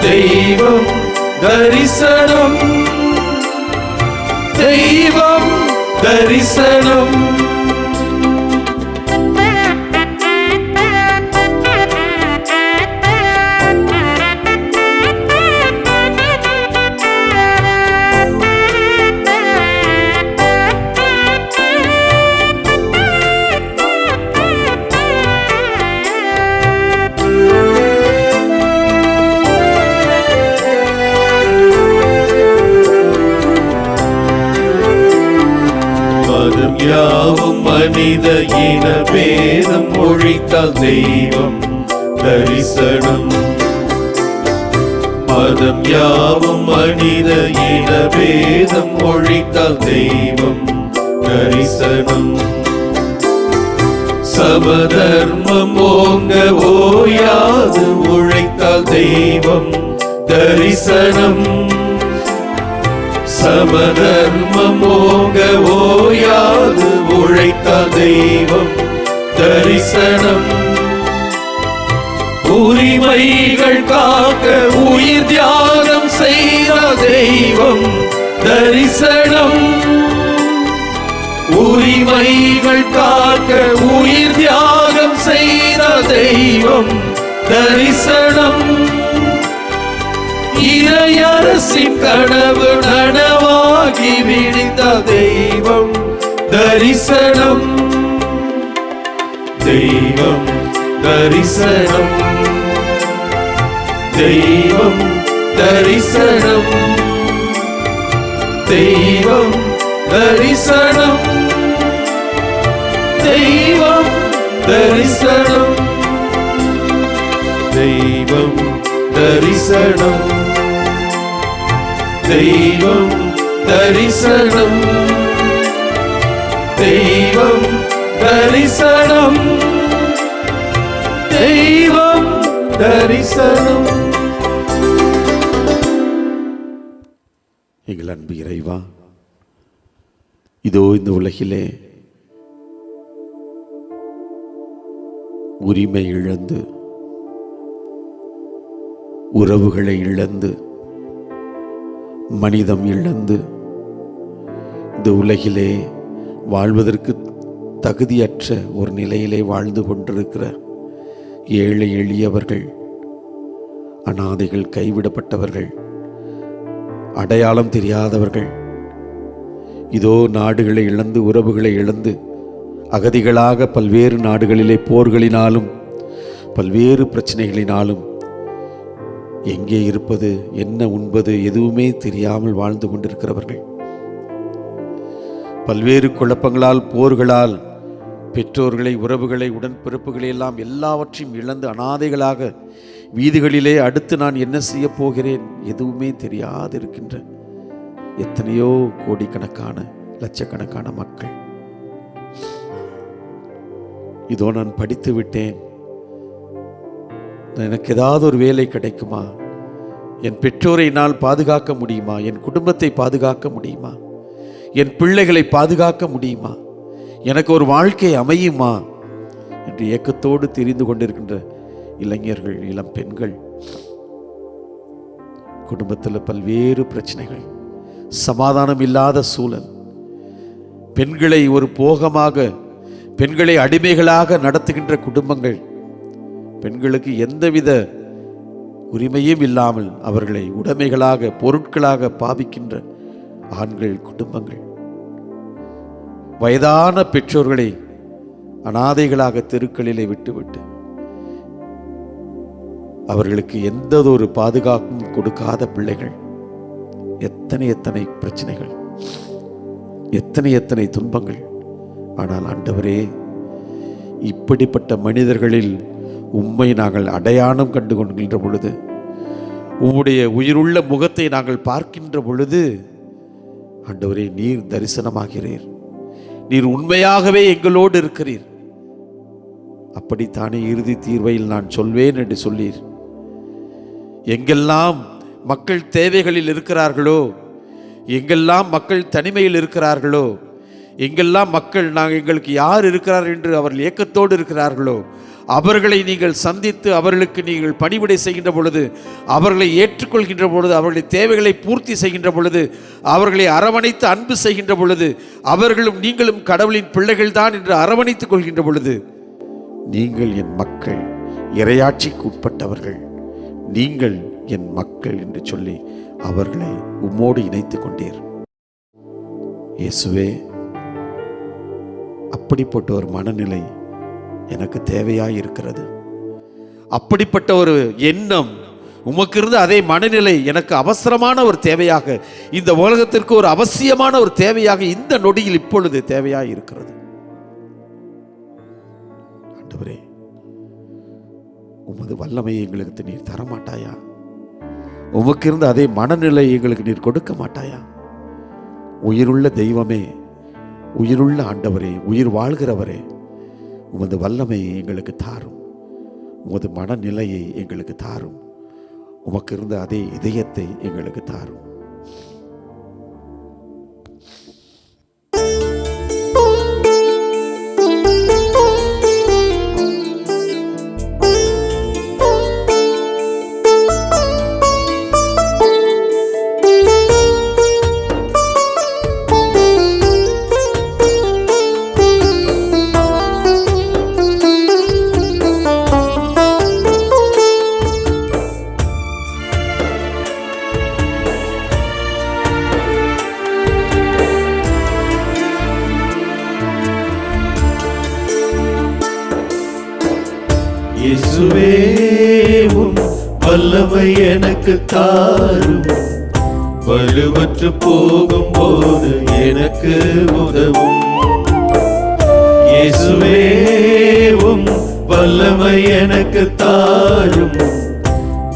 தெய்வம் தரிசனம். தெய்வம் தரிசனம். யாவும் மனித இன பேதம் ஒழித்தால் தெய்வம் தரிசனம். மதம் யாவும் மனித இன பேதம் ஒழித்தால் தெய்வம் தரிசனம். சமதர்மம் ஓங்க ஓயாது உழைத்தால் தெய்வம் தரிசனம். சமதர்மம் ஓங்க ஓயாது உழைத்தால் தெய்வம் தரிசனம். உரிமைகள் காக்க உயிர் தியாகம் செய்த தெய்வம் தரிசனம். உரிமைகள் காக்க உயிர் தியாகம் செய்த தெய்வம் தரிசனம். இறையரசின் கனவு நனவாகி விழித்த தெய்வம் தரிசனம். தெய்வம் தரிசனம். தெய்வம் தரிசனம். தெய்வம் தரிசனம். தெய்வம் தரிசனம். தெய்வம் தரிசனம். தெய்வம் தரிசனம். தெய்வம் தரிசனம். தெய்வம் தரிசனம். எங்கள் அன்பு இறைவா, இதோ இந்த உலகிலே உரிமை இழந்து, உறவுகளை இழந்து, மனிதம் இழந்து, இந்த உலகிலே வாழ்வதற்கு தகுதியற்ற ஒரு நிலையிலே வாழ்ந்து கொண்டிருக்கிற ஏழை எளியவர்கள், அனாதைகள், கைவிடப்பட்டவர்கள், அடையாளம் தெரியாதவர்கள், இதோ நாடுகளை இழந்து, உறவுகளை இழந்து, அகதிகளாக பல்வேறு நாடுகளிலே போர்களினாலும் பல்வேறு பிரச்சனைகளினாலும் எங்கே இருப்பது, என்ன உண்பது எதுவுமே தெரியாமல் வாழ்ந்து கொண்டிருக்கிறவர்கள், பல்வேறு குழப்பங்களால், போர்களால் பெற்றோர்களை, உறவுகளை, உடன்பிறப்புகளை எல்லாம் எல்லாவற்றையும் இழந்து அனாதைகளாக வீதிகளிலே அடுத்து நான் என்ன செய்ய போகிறேன் எதுவுமே தெரியாதிருக்கின்ற எத்தனையோ கோடிக்கணக்கான, லட்சக்கணக்கான மக்கள். இதோ நான் படித்து விட்டேன், எனக்கு ஏதாவது ஒரு வேலை கிடைக்குமா, என் பெற்றோரை நான் பாதுகாக்க முடியுமா, என் குடும்பத்தை பாதுகாக்க முடியுமா, என் பிள்ளைகளை பாதுகாக்க முடியுமா, எனக்கு ஒரு வாழ்க்கை அமையுமா என்று ஏக்கத்தோடு தெரிந்து கொண்டிருக்கின்ற இளைஞர்கள், இளம் பெண்கள், குடும்பத்தில் பல்வேறு பிரச்சனைகள், சமாதானம் இல்லாத சூழல், பெண்களை ஒரு போகமாக, பெண்களை அடிமைகளாக நடத்துகின்ற குடும்பங்கள், பெண்களுக்கு எந்தவித உரிமையும் இல்லாமல் அவர்களை உடைமைகளாக, பொருட்களாக பாவிக்கின்ற ஆண்கள் குடும்பங்கள், வயதான பெற்றோர்களை அனாதைகளாக தெருக்களிலே விட்டுவிட்டு அவர்களுக்கு எந்த ஒரு பாதுகாப்பும் கொடுக்காத பிள்ளைகள், எத்தனை எத்தனை பிரச்சனைகள், எத்தனை எத்தனை துன்பங்கள். ஆனால் ஆண்டவரே, இப்படிப்பட்ட மனிதர்களில் உம்மை நாங்கள் அடையாளம் கண்டு கொள்கின்ற பொழுது, உம்முடைய உயிருள்ள முகத்தை நாங்கள் பார்க்கின்ற பொழுது, ஆண்டவரே நீர் தரிசனமாகிறீர், நீர் உண்மையாகவே எங்களோடு இருக்கிறீர். அப்படித்தானே இறுதி தீர்வையில் நான் சொல்வேன் என்று சொல்லீர். எங்கெல்லாம் மக்கள் தேவைகளில் இருக்கிறார்களோ, எங்கெல்லாம் மக்கள் தனிமையில் இருக்கிறார்களோ, எங்கெல்லாம் மக்கள் எங்களுக்கு யார் இருக்கிறார் என்று அவர்கள் ஏக்கத்தோடு இருக்கிறார்களோ, அவர்களை நீங்கள் சந்தித்து அவர்களுக்கு நீங்கள் பணிவிடை செய்கின்ற பொழுது, அவர்களை ஏற்றுக்கொள்கின்ற பொழுது, அவர்களுடைய தேவைகளை பூர்த்தி செய்கின்ற பொழுது, அவர்களை அரவணைத்து அன்பு செய்கின்ற பொழுது, அவர்களும் நீங்களும் கடவுளின் பிள்ளைகள் தான் என்று அரவணைத்துக் கொள்கின்ற பொழுது, நீங்கள் என் மக்கள், இறையாட்சிக்கு உட்பட்டவர்கள், நீங்கள் என் மக்கள் என்று சொல்லி அவர்களை உம்மோடு இணைத்துக் கொண்டீர். இயேசுவே, அப்படிப்பட்ட ஒரு மனநிலை எனக்கு தேவையாய் இருக்கிறது. அப்படிப்பட்ட ஒரு எண்ணம் உமக்கு இருந்து, அதே மனநிலை எனக்கு அவசரமான ஒரு தேவையாக, இந்த உலகத்திற்கு ஒரு அவசியமான ஒரு தேவையாக இந்த நொடியில் இப்பொழுது தேவையாய் இருக்கிறது. ஆண்டவரே, உமது வல்லமையை எங்களுக்கு நீர் தரமாட்டாயா? உமக்கு இருந்து அதே மனநிலை எங்களுக்கு நீர் கொடுக்க மாட்டாயா? உயிருள்ள தெய்வமே, உயிருள்ள ஆண்டவரே, உயிர் வாழ்கிறவரே, உமது வல்லமையை எங்களுக்கு தாரும், உமது மனநிலையை எங்களுக்கு தாரும், உமக்கு இருந்த அதே இதயத்தை எங்களுக்கு தாரும். இயேசுவே, உம் வல்லமை எனக்கு தாரும், வலுவற்று போகும்போது எனக்கு உதவும். இயேசுவே, உம் வல்லமை எனக்கு தாரும்,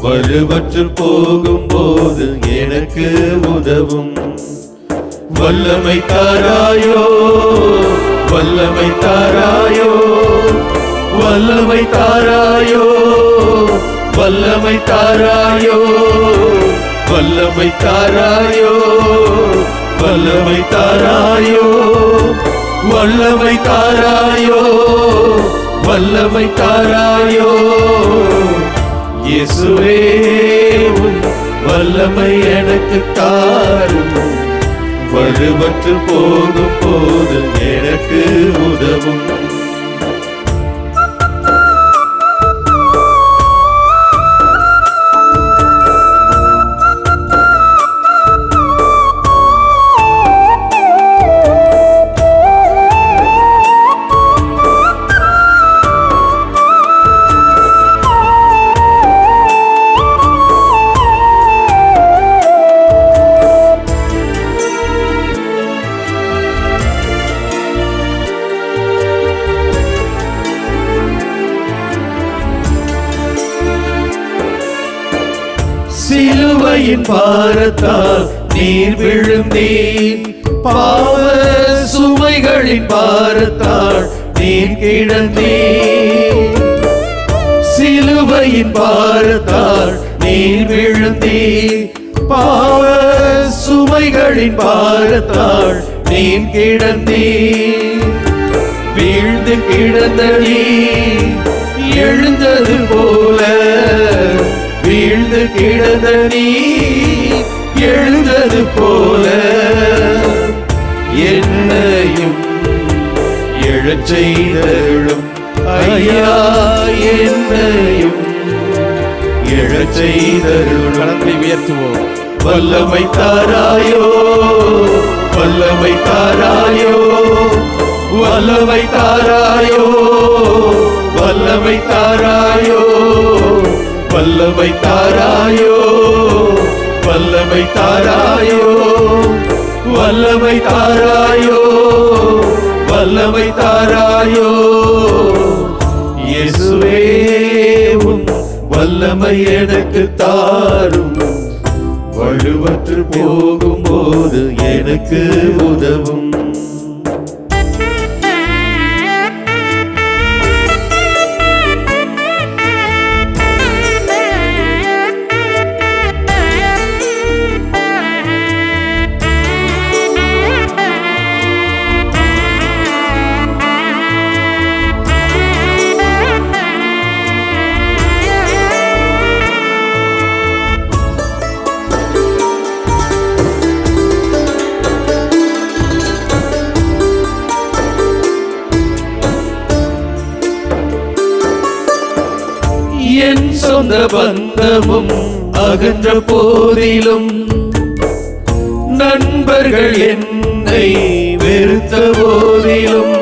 வலுவற்று போகும்போது எனக்கு உதவும். வல்லமை தாராயோ, வல்லமை தாராயோ, வல்லமை தாராயோ, வல்லமை தாராயோ, வல்லமை தாராயோ, வல்லமை தாராயோ, வல்லமை தாராயோ, வல்லமை தாராயோ. இயேசுவே உன் வல்லமை எனக்கு தாரும், வலுவற்று போகும் போது எனக்கு உதவும். சிலுவையின் பாரத்தால் நீர் விழுந்தீர், பாவ சுமைகளின் பாரத்தால் நீர் கிடந்தீர். சிலுவையின் பாரத்தால் நீர் விழுந்தீர், பாவ சுமைகளின் பாரத்தால் நீர் கிடந்தீர். வீழ்ந்து கிடந்த நீர் எழுந்தது போல, வீழ்ந்து கிடந்த நீ எழுந்தது போல, என்னையும் எழச் செய்தருளும் ஐயா, என்னையும் எழச் செய்தருளும். கரங்களை உயர்த்துவோம். வல்லமை தாராயோ, வல்லமை தாராயோ, வல்லமை தாராயோ, வல்லமை தாராயோ, வல்லமை தாராயோ, வல்லமை தாராயோ, வல்லமை தாராயோ, வல்லமை தாராயோ. இயேசுவே உன் வல்லமை எனக்கு தாரும், வலுவற்று போகும்போது எனக்கு உதவும். என் சொந்த பந்தமும் அகன்ற போதிலும், நண்பர்கள் என்னை வெறுத்த போதிலும்,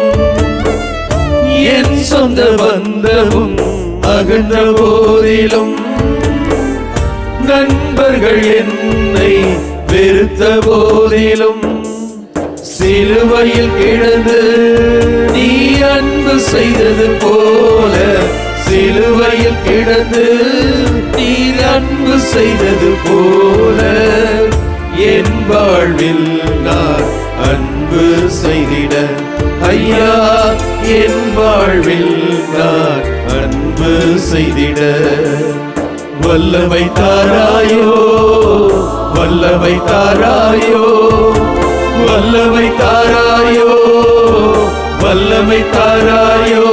என் சொந்த பந்தமும் அகன்ற போதிலும், நண்பர்கள் என்னை வெறுத்த போதிலும், சிலுவையில் கிடந்து நீ அன்பு செய்தது போல, சிலுவையில் கிடந்து நீர் அன்பு செய்தது போல, என் வாழ்வில் நான் அன்பு செய்திட ஐயா, என் வாழ்வில் நான் அன்பு செய்திட. வல்லமை தாராயோ, வல்லமை தாராயோ, வல்லமை தாராயோ, வல்லமை தாராயோ,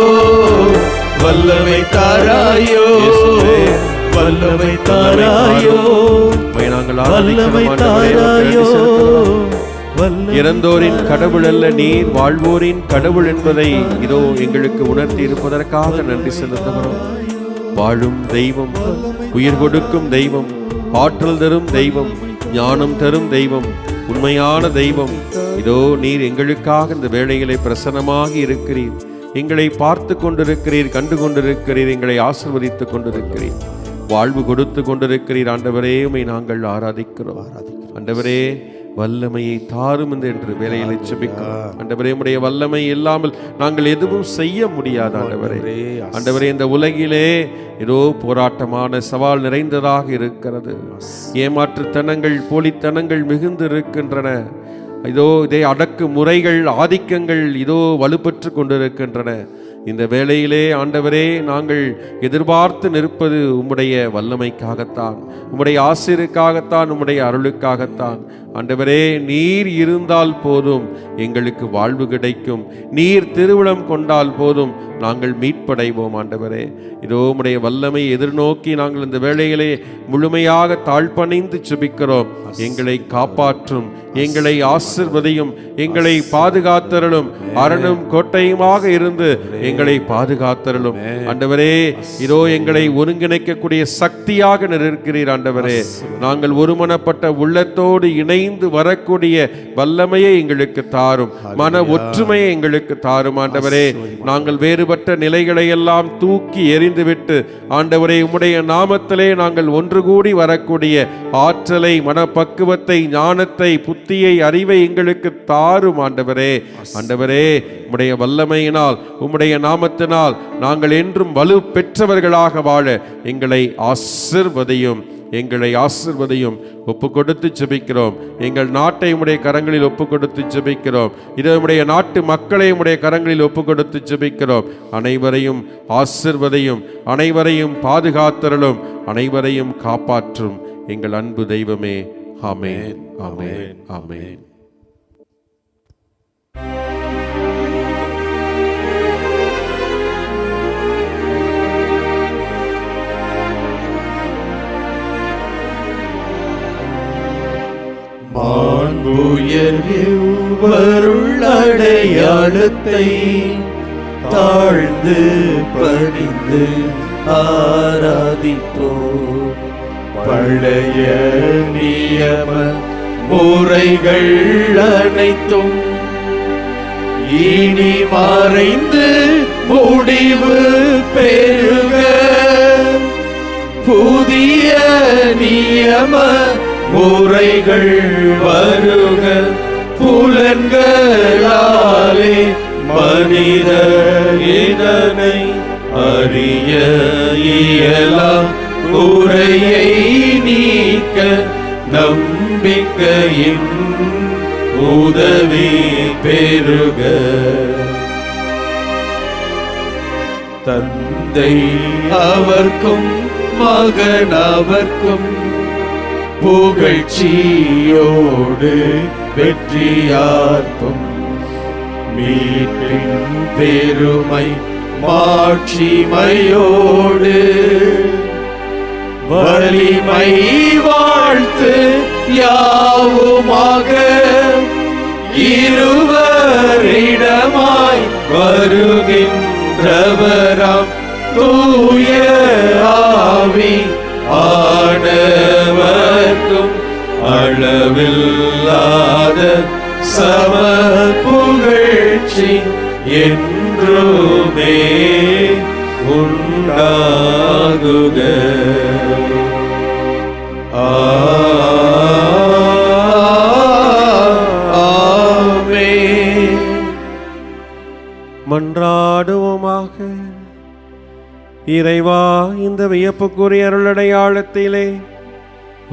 வல்லமை தாராயோ, வல்லமை தாராயோ, வல்லமை தாராயோ. இறந்தோரின் கடவுள் அல்ல நீர், வாழ்வோரின் கடவுள் என்பதை இதோ எங்களுக்கு உணர்த்தி இருப்பதற்காக நன்றி செலுத்துகிறோம். வாழும் தெய்வம், உயிர் கொடுக்கும் தெய்வம், ஆற்றல் தரும் தெய்வம், ஞானம் தரும் தெய்வம், உண்மையான தெய்வம், இதோ நீர் எங்களுக்காக இந்த வேளைகளை பிரசன்னமாகி இருக்கிறீர். எங்களை பார்த்து கொண்டிருக்கிறீர், கண்டு கொண்டிருக்கிறீர், எங்களை ஆசீர்வதித்துக் கொண்டிருக்கிறீர், வாழ்வு கொடுத்து கொண்டிருக்கிறீர். ஆண்டவரே, உம்மை நாங்கள் ஆராதிக்கிறோம். ஆண்டவரே, வல்லமையை தாரும் என்று வேலையில் ஜெபிக்கிறோம். ஆண்டவரே, உம்முடைய வல்லமை இல்லாமல் நாங்கள் எதுவும் செய்ய முடியாது. ஆண்டவரே, ஆண்டவரே, இந்த உலகிலே ஏதோ போராட்டமான சவால் நிறைந்ததாக இருக்கிறது. ஏமாற்றுத்தனங்கள், போலித்தனங்கள் மிகுந்து இருக்கின்றன. இதோ இதை அடக்கு முறைகள், ஆதிக்கங்கள் இதோ வலுப்பெற்று கொண்டிருக்கின்றன. இந்த வேளையிலே ஆண்டவரே நாங்கள் எதிர்பார்த்து நிற்பது உம்முடைய வல்லமைக்காகத்தான், உம்முடைய ஆசிரியருக்காகத்தான், உம்முடைய அருளுக்காகத்தான். ஆண்டவரே, நீர் இருந்தால் போதும் எங்களுக்கு வாழ்வு கிடைக்கும். நீர் திருவுளம் கொண்டால் போதும் நாங்கள் மீட்படைவோம். ஆண்டவரே, இதோ உம்முடைய வல்லமை எதிர்நோக்கி நாங்கள் இந்த வேளையிலே முழுமையாக தாழ்பணிந்து ஜெபிக்கிறோம். எங்களை காப்பாற்றும், எங்களை ஆசீர்வதியும், எங்களை பாதுகாத்தருளும். அரணும் கோட்டையுமாக இருந்து எங்களை பாதுகாத்தருளும். ஆண்டவரே, இதோ எங்களை ஒருங்கிணைக்கக்கூடிய சக்தியாக இருக்கிறீர். ஆண்டவரே, நாங்கள் ஒருமனப்பட்ட உள்ளத்தோடு இணைந்து வரக்கூடிய வல்லமையை எங்களுக்கு தாரும், மன ஒற்றுமையை எங்களுக்கு தாரும். ஆண்டவரே, நாங்கள் வேறுபட்ட நிலைகளை எல்லாம் தூக்கி எறிந்துவிட்டு ஆண்டவரே, உம்முடைய நாமத்திலே நாங்கள் ஒன்று கூடி வரக்கூடிய ஆற்றலை, மனப்பக்குவத்தை, ஞானத்தை, புத்தியை, அறிவை எங்களுக்கு தாரும். ஆண்டவரே, ஆண்டவரே, உம்முடைய வல்லமையினால், உம்முடைய நாமத்தினால் நாங்கள் என்றும் வலு பெற்றவர்களாக வாழ எங்களை ஆசீர்வதியும், எங்களை ஆசீர்வதியும். ஒப்பு கொடுத்து ஜெபிக்கிறோம். எங்கள் நாட்டை உம்முடைய கரங்களில் ஒப்பு கொடுத்து ஜெபிக்கிறோம். இது உம்முடைய நாட்டு மக்களை உம்முடைய கரங்களில் ஒப்பு கொடுத்து ஜெபிக்கிறோம். அனைவரையும் ஆசீர்வதியும், அனைவரையும் பாதுகாத்தருளும், அனைவரையும் காப்பாற்றும் எங்கள் அன்பு தெய்வமே. ஆமென், ஆமென், ஆமென். மாண்புயர்வருள் அடையாளத்தை தாழ்ந்து பணிந்து ஆராதிப்போம். பழைய நியம முறைகள் அனைத்தும் இனி மறைந்து முடிவு பெறுக. புதிய நியம முறைகள் வருக. புலன்களாலே மனித இதனை அறிய இயலா குறையை நீக்க நம்பிக்கையின் உதவி பெறுக. தந்தை அவர்க்கும் மகன் அவர்க்கும் புகழ்ச்சியோடு வெற்றியார்க்கும் மீட்பின் பெருமை மாட்சிமையோடு வலிமை வாழ்த்து யாவுமாக இருவரிடமாய் வருகின்றவராம் தூய ஆவி ஆனவர்க்கும் அளவில்லாத சம புகழ்ச்சி என்றுமே உண்டாகுக. ஆமென். மன்றாடுவோமாக. இறைவா, இந்த வியப்புக்குரிய அருளடையாளத்திலே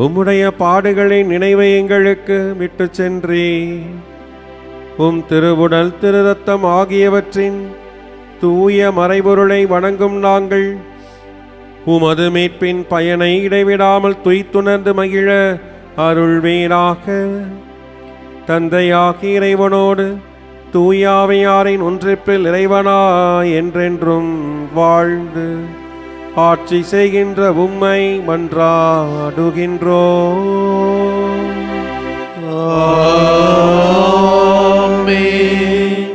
உம்முடைய பாடுகளின் நினைவை எங்களுக்கு விட்டு சென்றே. உம் திருவுடல் திரு ரத்தம் ஆகியவற்றின் தூய மறைபொருளை வணங்கும் நாங்கள் உமது மீட்பின் பயனை இடைவிடாமல் துய்த்துணர்ந்து மகிழ அருள்வீராக. தந்தையாகிய இறைவனோடு தூயாவையாரின் ஒன்றிப்பில் இறைவனாய் என்றென்றும் வாழ்ந்து ஆட்சி செய்கின்ற உம்மை மன்றாடுகின்றோம். ஆமென்.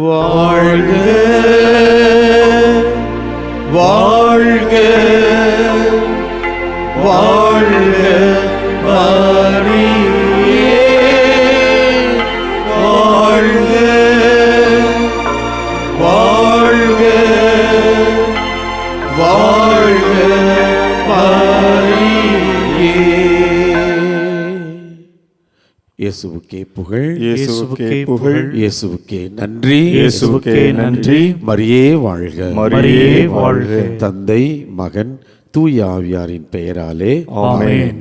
வாழ்க வாழ்க வாழ்க மரியே வாழ்க வாழ்க வாழ்க மரியே. இயேசுவுக்கே புகழ், இயேசுவுக்கே புகழ், இயேசுவுக்கே நன்றி, இயேசுவுக்கே நன்றி. மரியே வாழ்க, மரியே வாழ்க. தந்தை மகன் தூய ஆவியாரின் பெயராலே ஆமென்.